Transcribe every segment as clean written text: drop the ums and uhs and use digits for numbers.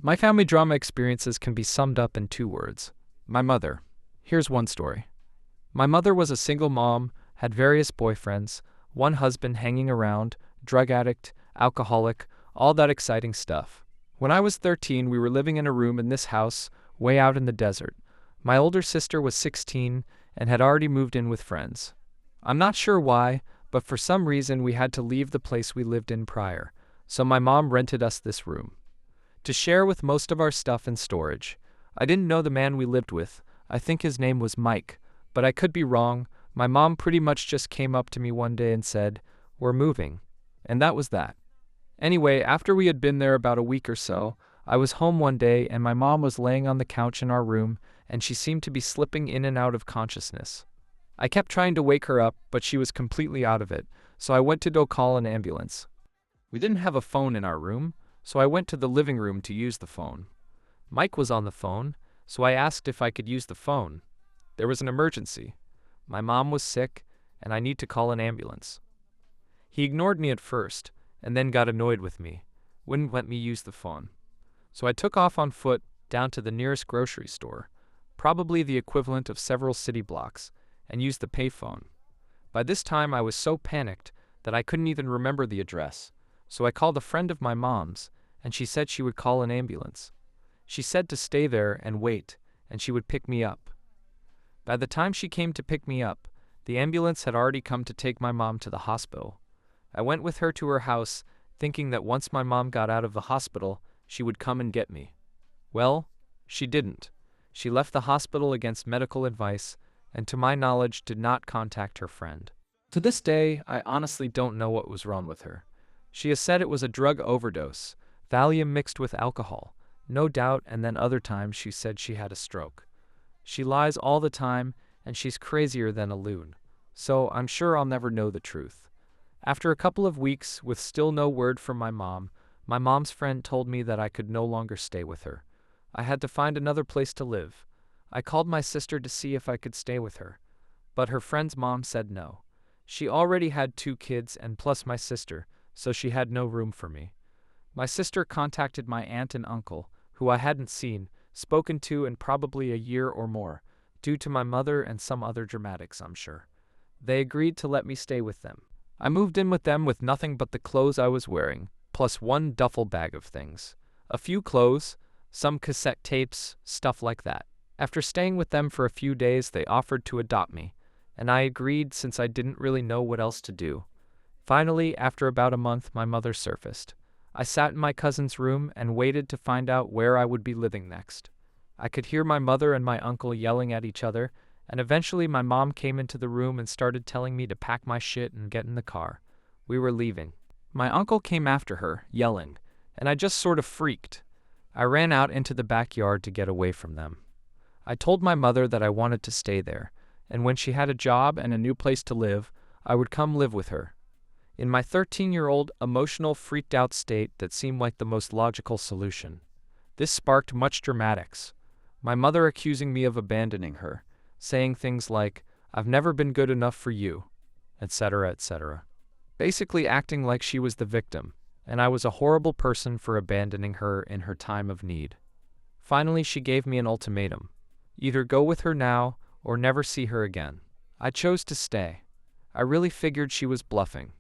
My family drama experiences can be summed up in 2 words. My mother. Here's one story. My mother was a single mom, had various boyfriends, one husband hanging around, drug addict, alcoholic, all that exciting stuff. When I was 13, we were living in a room in this house, way out in the desert. My older sister was 16 and had already moved in with friends. I'm not sure why, but for some reason we had to leave the place we lived in prior, so my mom rented us this room to share with most of our stuff and storage. I didn't know the man we lived with. I think his name was Mike, but I could be wrong. My mom pretty much just came up to me one day and said, "We're moving." And that was that. Anyway, after we had been there about a week or so, I was home one day and my mom was laying on the couch in our room and she seemed to be slipping in and out of consciousness. I kept trying to wake her up, but she was completely out of it, so I went to go call an ambulance. We didn't have a phone in our room, so I went to the living room to use the phone. Mike was on the phone, so I asked if I could use the phone. There was an emergency. My mom was sick, and I need to call an ambulance. He ignored me at first, and then got annoyed with me, wouldn't let me use the phone. So I took off on foot down to the nearest grocery store, probably the equivalent of several city blocks, and used the payphone. By this time I was so panicked that I couldn't even remember the address, so I called a friend of my mom's, and she said she would call an ambulance. She said to stay there and wait, and she would pick me up. By the time she came to pick me up, the ambulance had already come to take my mom to the hospital. I went with her to her house, thinking that once my mom got out of the hospital, she would come and get me. Well, she didn't. She left the hospital against medical advice, and to my knowledge did not contact her friend. To this day, I honestly don't know what was wrong with her. She has said it was a drug overdose, Valium mixed with alcohol, no doubt, and then other times she said she had a stroke. She lies all the time, and she's crazier than a loon, so I'm sure I'll never know the truth. After a couple of weeks, with still no word from my mom's friend told me that I could no longer stay with her. I had to find another place to live. I called my sister to see if I could stay with her, but her friend's mom said no. She already had 2 kids and plus my sister, so she had no room for me. My sister contacted my aunt and uncle, who I hadn't seen, spoken to in probably a year or more, due to my mother and some other dramatics, I'm sure. They agreed to let me stay with them. I moved in with them with nothing but the clothes I was wearing, plus one duffel bag of things. A few clothes, some cassette tapes, stuff like that. After staying with them for a few days, they offered to adopt me, and I agreed since I didn't really know what else to do. Finally, after about a month, my mother surfaced. I sat in my cousin's room and waited to find out where I would be living next. I could hear my mother and my uncle yelling at each other, and eventually my mom came into the room and started telling me to pack my shit and get in the car. We were leaving. My uncle came after her, yelling, and I just sort of freaked. I ran out into the backyard to get away from them. I told my mother that I wanted to stay there, and when she had a job and a new place to live, I would come live with her. In my 13-year-old, emotional, freaked-out state, that seemed like the most logical solution. This sparked much dramatics. My mother accusing me of abandoning her, saying things like, "I've never been good enough for you," etc., etc. Basically acting like she was the victim, and I was a horrible person for abandoning her in her time of need. Finally, she gave me an ultimatum. Either go with her now, or never see her again. I chose to stay. I really figured she was bluffing.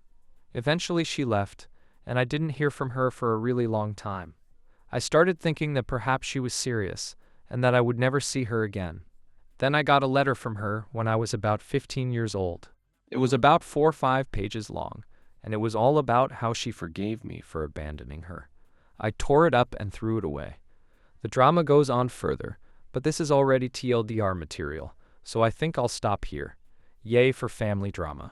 Eventually she left, and I didn't hear from her for a really long time. I started thinking that perhaps she was serious, and that I would never see her again. Then I got a letter from her when I was about 15 years old. It was about 4 or 5 pages long, and it was all about how she forgave me for abandoning her. I tore it up and threw it away. The drama goes on further, but this is already TLDR material, so I think I'll stop here. Yay for family drama.